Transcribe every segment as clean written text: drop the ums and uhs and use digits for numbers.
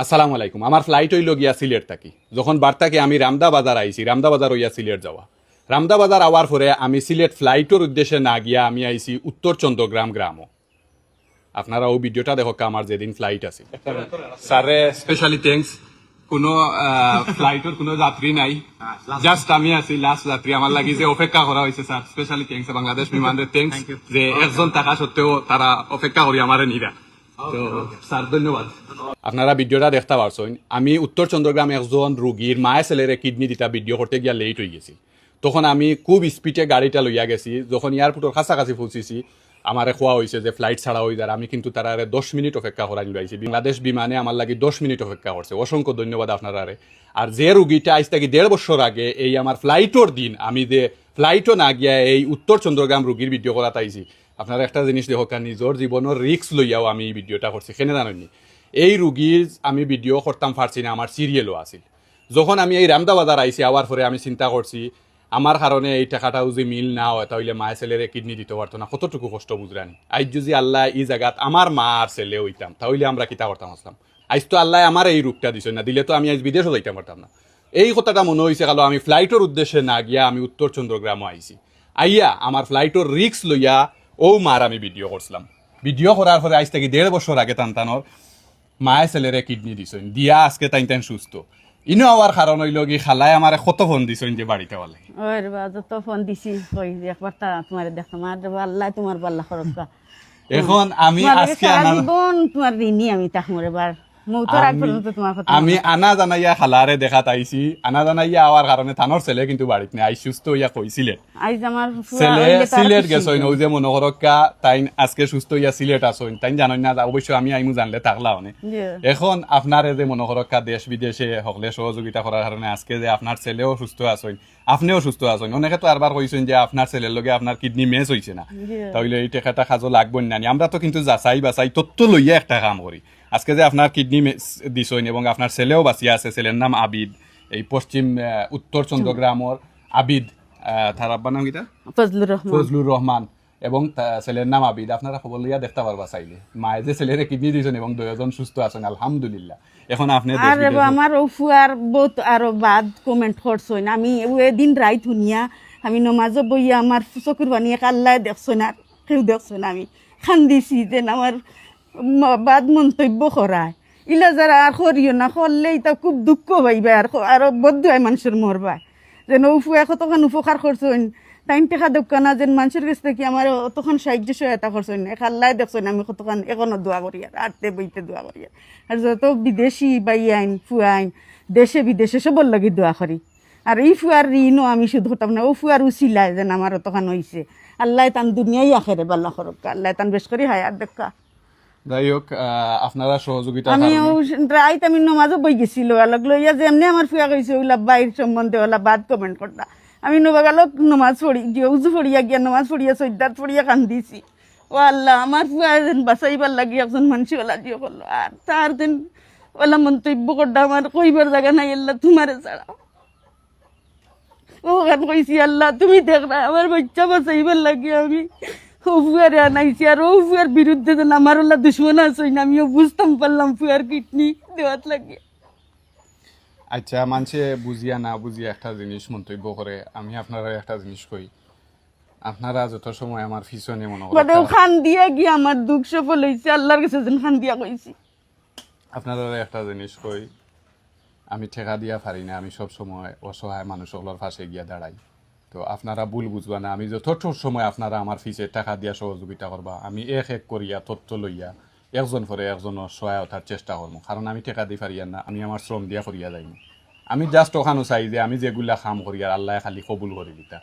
আসসালামু আলাইকুম। আমার ফ্লাইট হইল গিয়া সিলেট থাকি। যখন বার্তাকে আমি রামদা বাজার আইছি, রামদা বাজার হইয়া সিলেট যাওয়া। রামদা বাজার আওয়ার পরে আমি সিলেট ফ্লাইটের উদ্দেশ্যে না গিয়া আমি আইছি উত্তর চন্দ্রগ্রাম গ্রামও। আপনারা ও ভিডিওটা দেখো আমার যেদিন ফ্লাইট আছে। স্যারে স্পেশালি থ্যাঙ্কস। কোনো ফ্লাইটের কোনো যাত্রী নাই, জাস্ট আমি আছি লাস্ট যাত্রী। আমার লাগি যে অপেক্ষা করা হয়েছে স্যার, স্পেশালি থ্যাঙ্কস বাংলাদেশ বিমানের থ্যাঙ্কস যে একজন থাকা সত্ত্বেও তারা অপেক্ষা করি আমার নিরা। তো স্যার ধন্যবাদ। আপনারা ভিডিওটা দেখতে পারছেন, আমি উত্তর চন্দ্রগ্রাম একজন রুগীর মায়ের ছেলেরে কিডনি দিতা ভিডিও করতে গিয়া লেট হয়ে গেছি। তখন আমি খুব স্পিডে গাড়িটা লইয়া গেছি। যখন এয়ারপোর্টের কাছাকাছি পৌঁছেছি আমারে খোয়া হয়েছে যে ফ্লাইট ছাড়া হয়ে যায়। আমি কিন্তু তারা 10 মিনিট অপেক্ষা করাই লাইছি। বাংলাদেশ বিমানে আমার লাগি 10 মিনিট অপেক্ষা করছে। অসংখ্য ধন্যবাদ আপনারা। আর যে রুগীটা আজ থেকে 1.5 বছর আগে এই আমার ফ্লাইটর দিন আমি যে ফ্লাইটও না গিয়া এই উত্তর চন্দ্রগ্রাম রুগীর ভিডিও করা তাইছি। আপনারা একটা জিনিস দেখো, নিজের জীবনের রিস্ক লইয়াও আমি এই ভিডিওটা করছি। কেন জানেননি, এই রুগীর আমি ভিডিও করতাম পারছি না, আমার সিরিয়ালও আছিল। যখন আমি এই রামদা বাজার আইসি আওয়ার পরে আমি চিন্তা করছি আমার কারণে এই টাকাটাও যে মিল না হয় তাহলে মায়ের ছেলেরে কিডনি দিতে পারতো না, কতটুকু কষ্ট বুঝরানি। আইজ যদি আল্লাহ এই জায়গাত আমার মা আর ছেলে হইতাম তাহলে আমরা কিতা করতাম আসলাম। আইজ তো আল্লাহ আমার এই রূপটা দিছে না, দিলে তো আমি আজ বিদেশও যাইতাম পারতাম না। এই কথাটা মনে হয়েছে কালো আমি ফ্লাইটের উদ্দেশ্যে না গিয়া আমি উত্তর চন্দ্রগ্রামও আইছি। আইয়া আমার ফ্লাইটের রিক্স লইয়া ও মার আমি ভিডিও করছিলাম। ভিডিও করার পরে আজ থেকে 1.5 বছর আগে টানটানোর মায়ের ছেলেরে কিডনি দিছেন দিয়া আজকে টাইন সুস্থ। ইনো হওয়ার কারণ হইল কি খালায় আমার কত ফোন দিছেন যে বাড়িতে বলে ওই রে বাবা, যত ফোন দিছি কই যে একবার তা তোমার দেখো মার আল্লাহ তোমার বাল্লা খরচা। এখন আমি আজকে জীবন তোমার ঋণী আমি তাহমরে বার মৌতর আগ পর্যন্ত তোমার কথা আমি আনা জানাইয়া খালারে দেখা তাইছি। আনা জানাইয়া আওয়ার কারণে থানোর ছেলে কিন্তু বাড়িতে নেই, আই সুস্থ হইয়া কইছিলেন আইজ আমার ছেলে সিলেট গেছইন। ওই যে মনোহরক্কা তাই আজকে সুস্থ হইয়া সিলেট আসইন, তাই জানেন না। অবশ্য আমি আইমু জানলে থাকলা অনেক। এখন আপনারে যে মনোহরক্কা দেশ বিদেশে হকলে সহযোগিতা করার কারণে আজকে যে আপনার ছেলেও সুস্থ আসইন, আপনিও সুস্থ আসইন। অনেকে তো আরবার কইছেন যে আপনার ছেলের লগে আপনার কিডনি মেচ হইছে না, তাহলে এই টাকাটা কাজও লাগবে না। আমরা তো কিন্তু যাচাই বাছাই তথ্য লইয়া একটা কাম করি। আজকে যে আপনার কিডনি দিছইন এবং আপনার ছেলেও বাঁচিয়া আছে, ছেলের নাম আবিদ, এই পশ্চিম উত্তর চন্দ্রগ্রামর আবিদ, তার আব্বার নাম কিটা ফজলুর রহমান এবং ছেলের নাম আবিদ। আপনারা খবর লইয়া দেখতে পারবা চাইলে। মায়ে যে ছেলেরে কিডনি দিয়েছেন এবং 2জন সুস্থ আছেন আলহামদুলিল্লাহ। এখন আপনি আমার ফুয়ার বহুত আরো বাদ কমেন্ট করছইন। আমি দিন রাত শুনিয়া আমি নমাজও বইয়া আমার চকুর বানিয়ে কাল্লাই দেখছইন আর কেউ দেখছইন। আমি খান্দিছি যেন আমার বাদ মন্তব্য করায় ইলা যারা আর করিও না, করলে এটা খুব দুঃখ পাইবা আর আরো বদুয়াই মানুষের মরবায়। যেন উফুয়া কতক্ষণ উপকার করছেন, টাইম টেকা দোকান না যেন মানুষের কাছ থেকে আমার অতক্ষণ সাহায্য সহায়তা করছেন। একাল্লাই দেখছেন আমি কতক্ষণ এখনো দোয়া করি আর আটতে বইতে দোয়া করি। আর যত বিদেশি বাই আইন ফুয়া আইন দেশে বিদেশে সবর লাগি দোয়া করি। আর এই ফুয়ার ঋণও আমি শুধু হতাম না, ও ফুয়ার উচিলায় যেন আমার অতক্ষণ হয়েছে। আল্লাহ তান দুনিয়াই আখেরে বাল্লা করক, আল্লাহ তান বেশ করি হায়াত দেখা। যাই হোক, আপনারা সহযোগিতা আমি রাইত আমি নমাজও বই গেছিল অলগ লইয়া যে এমনি আমার ফুয়া কইছে ওইলা বাইর সম্বন্ধে ওলা বাদ কমেন্ট করতা। আমি নবাগালক নমাজ পড়ি গিয়ে উজু পড়িয়া গিয়া নমাজ পড়িয়া সৈদাত পড়িয়া কান্দিছি। ও আল্লাহ আমার ফুয়া যেন বাঁচাইবার লাগি একজন মানুষ ওলা দিয়ে করলো। আর তার যেন ওলা মন্তব্য করতা আমার কইবার জায়গা নাই, আল্লাহ তোমারে ছাড়া। ও গান কইছি আল্লাহ তুমি দেখবা আমার বাচ্চা বাঁচাইবার লাগি আমি ফুয়ারে আনাইছি। আর ও ফুয়ার বিরুদ্ধে যেন আমার ওলা দুশ্মন আছে না, আমিও বুঝতাম পারলাম ফুয়ার কিডনি দেওয়াত লাগে। আচ্ছা, মানুষে বুঝিয়া না বুঝিয়া একটা জিনিস মন্তব্য করে। আমি আপনারা একটা জিনিস কই, আপনারা যত সময় আমার পিছনে মনে করেন খান দিয়া গিয়ে আমার দুঃখ সফল হয়েছে, আল্লাহর কাছে যেন খান দিয়া কইছি। আপনারা একটা জিনিস কই, আমি ঠেকা দিয়া পারি না, আমি সব সময় অসহায় মানুষগুলোর পাশে গিয়া দাঁড়াই। তো আপনারা ভুল বুঝবা না, আমি যথেষ্ট সময় আপনারা আমার ফিসে টাকা দিয়া সহযোগিতা করবা। আমি এক এক করিয়া তথ্য লইয়া একজন পরে একজনের সহায়তার চেষ্টা করবো, কারণ আমি টাকা দিয়ে পারিয়া না, আমি আমার শ্রম দিয়া করিয়া যাইনি। আমি জাস্ট ওখানো চাই যে আমি যেগুলা কাম করি আর আল্লাহ খালি কবুল করে দিতা।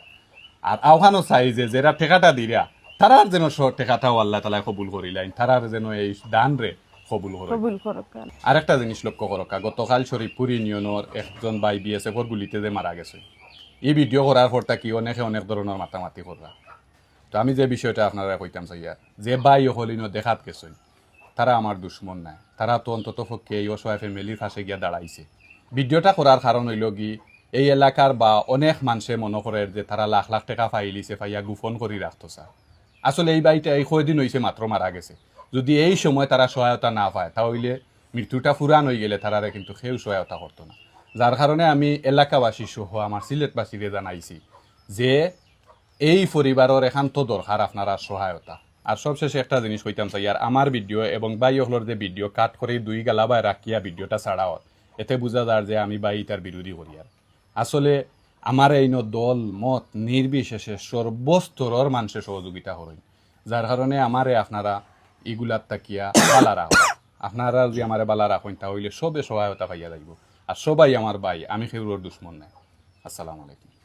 আর ওখানো চাই যে যারা টেকাটা দিরা তারার যেন টেকাটাও আল্লাহ তালা কবুল করিলেন, তারার যেন এই দান রে কবুল করে। আরেকটা জিনিস লক্ষ্য করকা, গতকাল শরীফপুর ইউনিয়নের একজন ভাই BSF গুলিতে যে মারা গেছে, এই ভিডিও করার পর কি অনেকে অনেক ধরনের মাতামাতি করবা। তো আমি যে বিষয়টা আপনারা কইতাম চাইয়া, যে ভাই হলিন দেখাত গেছেন তারা আমার দুশ্মন নাই, তারা তো অন্তত পক্ষে এই অসহায় ফ্যামিলির পাশে গিয়া দাঁড়াইছে। ভিডিওটা করার কারণ হইল কি, এই এলাকার বা অনেক মানুষে মনে করে যে তারা লাখ লাখ টাকা পাইলিছে, পাইয়া গোপন করে রাখতো স্যার। আসলে এই বাড়িটা এই কয়দিন হয়েছে মাত্র মারা গেছে। যদি এই সময় তারা সহায়তা না পায় তাহলে মৃত্যুটা ফুরান হয়ে গেলে তারারে কিন্তু কেউ সহায়তা করতো না। যার কারণে আমি এলাকাবাসী সহ আমার সিলেটবাসীকে জানাইছি যে এই পরিবারের একান্ত দরকার আপনারা সহায়তা। আর সবশেষে একটা জিনিস কইতাম চাই, আর আমার ভিডিও এবং বাই হলর যে ভিডিও কাট করে দুই গালা বা রাখিয়া ভিডিওটা ছাড়াও, এতে বোঝা যায় যে আমি বাই তার বিরোধী করি। আর আসলে আমার এই দল মত নির্বিশেষে সর্বস্তরের মানুষের সহযোগিতা করেন, যার কারণে আমারে আপনারা এগুলার তাকিয়া বালা রাখুন। আপনারা যদি আমারে বালা রাখেন তাহলে সবে সহায়তা পাইয়া যাইব। আর সবাই আমার ভাই, আমি কেউর দুশ্মন নাই। আসসালামু আলাইকুম।